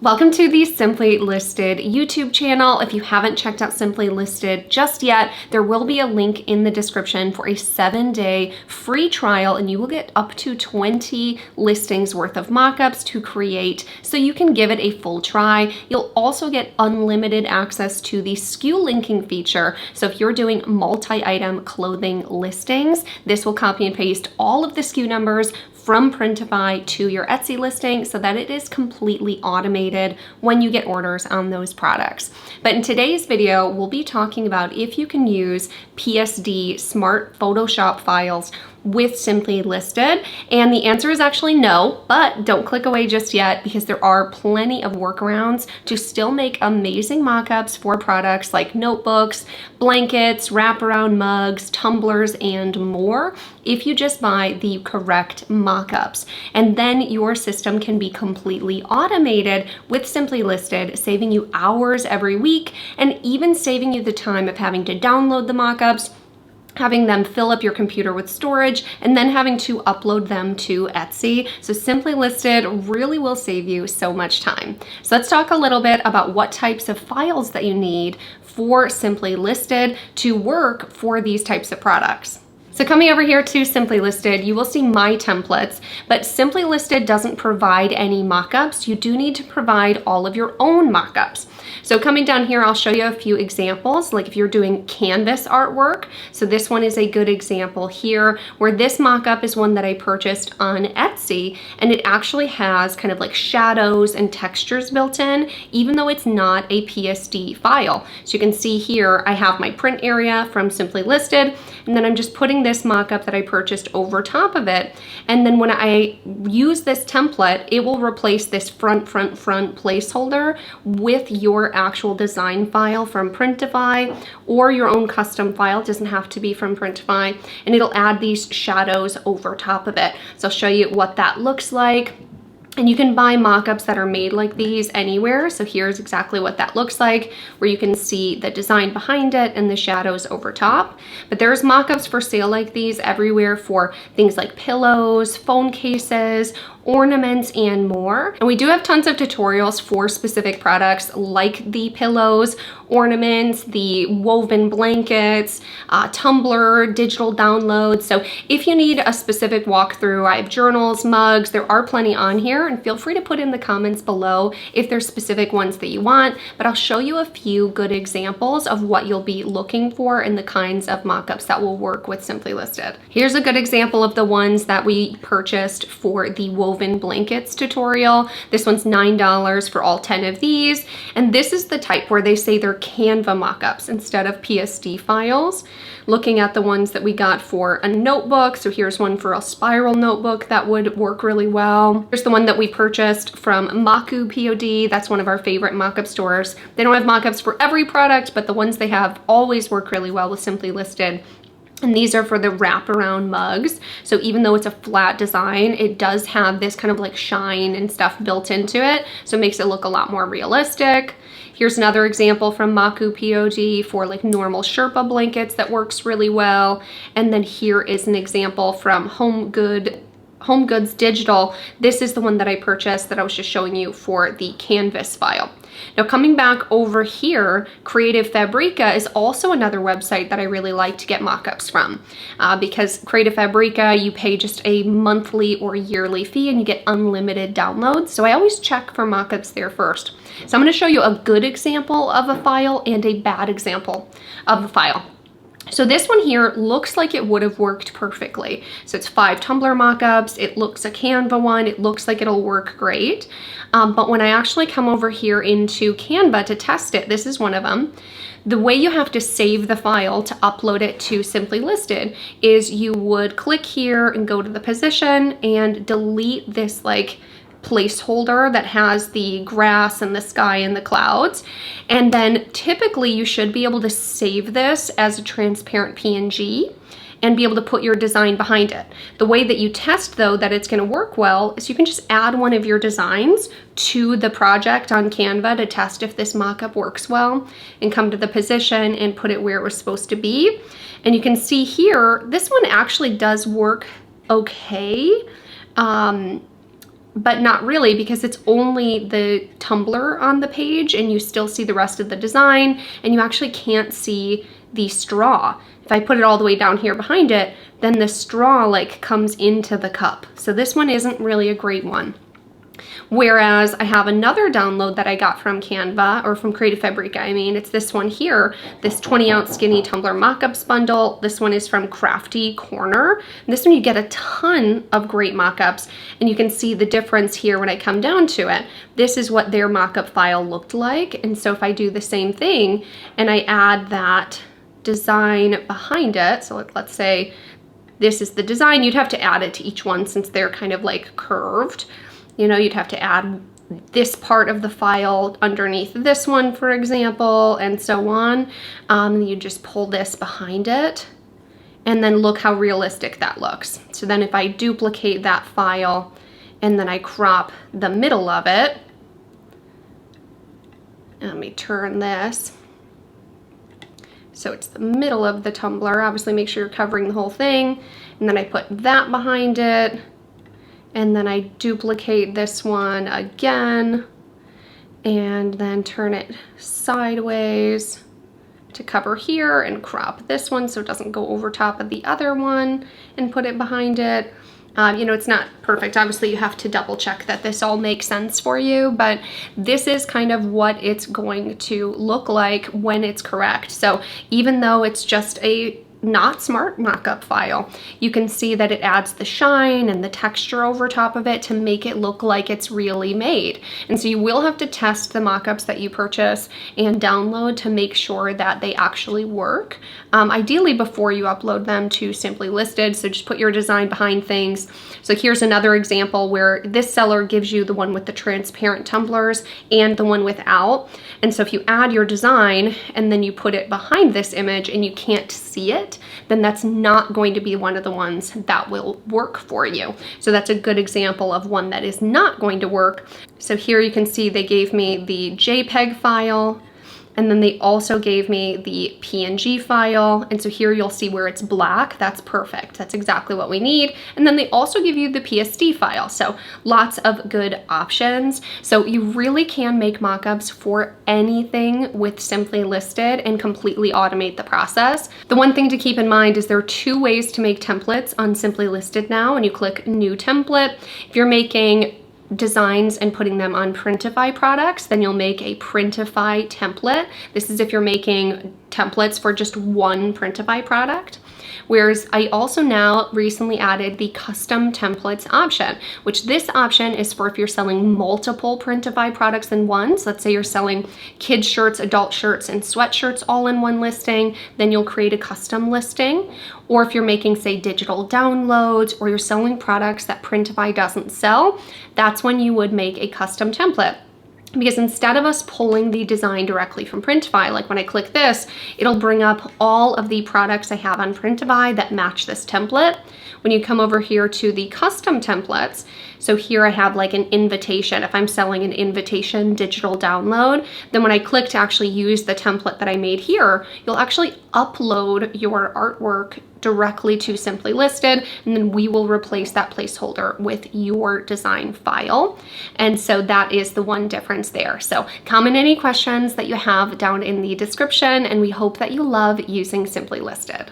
Welcome to the Simply Listed YouTube channel. If you haven't checked out Simply Listed just yet, there will be a link in the description for a 7-day free trial, and you will get up to 20 listings worth of mockups to create so you can give it a full try. You'll also get unlimited access to the SKU linking feature. So if you're doing multi-item clothing listings, this will copy and paste all of the SKU numbers from Printify to your Etsy listing so that it is completely automated when you get orders on those products. But in today's video, we'll be talking about if you can use PSD smart Photoshop files with Simply Listed, and the answer is actually no, but don't click away just yet because there are plenty of workarounds to still make amazing mockups for products like notebooks, blankets, wraparound mugs, tumblers, and more if you just buy the correct mockups. And then your system can be completely automated with Simply Listed, saving you hours every week and even saving you the time of having to download the mockups, having them fill up your computer with storage, and then having to upload them to Etsy. So Simply Listed really will save you so much time. So let's talk a little bit about what types of files that you need for Simply Listed to work for these types of products. So coming over here to Simply Listed, you will see my templates, but Simply Listed doesn't provide any mockups. You do need to provide all of your own mockups. So coming down here, I'll show you a few examples, like if you're doing canvas artwork. So this one is a good example here, where this mockup is one that I purchased on Etsy, and it actually has kind of like shadows and textures built in, even though it's not a PSD file. So you can see here, I have my print area from Simply Listed, and then I'm just putting this mockup that I purchased over top of it. And then when I use this template, it will replace this front placeholder with your actual design file from Printify or your own custom file. It doesn't have to be from Printify, and it'll add these shadows over top of it. So I'll show you what that looks like. And you can buy mockups that are made like these anywhere. So here's exactly what that looks like, where you can see the design behind it and the shadows over top. But there's mockups for sale like these everywhere for things like pillows, phone cases, ornaments, and more. And we do have tons of tutorials for specific products like the pillows, ornaments, the woven blankets, tumbler, digital downloads. So if you need a specific walkthrough, I have journals, mugs, there are plenty on here, and feel free to put in the comments below if there's specific ones that you want, but I'll show you a few good examples of what you'll be looking for and the kinds of mockups that will work with Simply Listed. Here's a good example of the ones that we purchased for the woven blankets tutorial. This one's $9 for all 10 of these, and this is the type where they say they're Canva mockups instead of PSD files. Looking at the ones that we got for a notebook, so here's one for a spiral notebook that would work really well. Here's the one that we purchased from Mockup POD. That's one of our favorite mockup stores. They don't have mockups for every product, but the ones they have always work really well with Simply Listed. And these are for the wraparound mugs. So even though it's a flat design, it does have this kind of like shine and stuff built into it. So it makes it look a lot more realistic. Here's another example from Mockup POD for like normal Sherpa blankets that works really well. And then here is an example from Home Goods Digital. This is the one that I purchased that I was just showing you for the canvas file. Now coming back over here, Creative Fabrica is also another website that I really like to get mockups from because Creative Fabrica, you pay just a monthly or yearly fee and you get unlimited downloads. So I always check for mockups there first. So I'm going to show you a good example of a file and a bad example of a file. So this one here looks like it would have worked perfectly. So it's 5 tumbler mockups. It looks a Canva one. It looks like it'll work great. But when I actually come over here into Canva to test it, this is one of them. The way you have to save the file to upload it to Simply Listed is you would click here and go to the position and delete this like placeholder that has the grass and the sky and the clouds. And then typically you should be able to save this as a transparent PNG and be able to put your design behind it. The way that you test though that it's going to work well is you can just add one of your designs to the project on Canva to test if this mockup works well, and come to the position and put it where it was supposed to be. And you can see here, this one actually does work okay. but not really, because it's only the tumbler on the page and you still see the rest of the design, and you actually can't see the straw. If I put it all the way down here behind it, then the straw like comes into the cup. So this one isn't really a great one. Whereas I have another download that I got from Canva, or from Creative Fabrica, I mean, it's this one here, this 20-ounce skinny tumbler mockups bundle. This one is from Crafty Corner. And this one you get a ton of great mockups, and you can see the difference here when I come down to it. This is what their mockup file looked like. And so if I do the same thing and I add that design behind it, so let's say this is the design, you'd have to add it to each one since they're kind of like curved. You know, you'd have to add this part of the file underneath this one, for example, and so on. You just pull this behind it, and then look how realistic that looks. So then if I duplicate that file and then I crop the middle of it, let me turn this. So it's the middle of the tumbler. Obviously make sure you're covering the whole thing. And then I put that behind it. And then I duplicate this one again, and then turn it sideways to cover here, and crop this one so it doesn't go over top of the other one, and put it behind it. You know, it's not perfect. Obviously you have to double check that this all makes sense for you, but this is kind of what it's going to look like when it's correct. So even though it's just a not smart mockup file, you can see that it adds the shine and the texture over top of it to make it look like it's really made. And so you will have to test the mockups that you purchase and download to make sure that they actually work. Ideally before you upload them to Simply Listed, so just put your design behind things. So here's another example where this seller gives you the one with the transparent tumblers and the one without. And so if you add your design and then you put it behind this image and you can't see it, then that's not going to be one of the ones that will work for you. So that's a good example of one that is not going to work. So here you can see they gave me the JPEG file, and then they also gave me the PNG file. And so here you'll see where it's black. That's perfect. That's exactly what we need. And then they also give you the PSD file. So lots of good options. So you really can make mockups for anything with Simply Listed and completely automate the process. The one thing to keep in mind is there are 2 ways to make templates on Simply Listed now. When you click New Template, if you're making designs and putting them on Printify products, then you'll make a Printify template. This is if you're making templates for just one Printify product. Whereas I also now recently added the custom templates option, which this option is for if you're selling multiple Printify products in one. So let's say you're selling kids shirts, adult shirts, and sweatshirts all in one listing, then you'll create a custom listing. Or if you're making, say, digital downloads, or you're selling products that Printify doesn't sell, that's when you would make a custom template. Because instead of us pulling the design directly from Printify, like when I click this, it'll bring up all of the products I have on Printify that match this template. When you come over here to the custom templates, so here I have like an invitation. If I'm selling an invitation digital download, then when I click to actually use the template that I made here, you'll actually upload your artwork directly to Simply Listed, and then we will replace that placeholder with your design file. And so that is the one difference there. So comment any questions that you have down in the description, and we hope that you love using Simply Listed.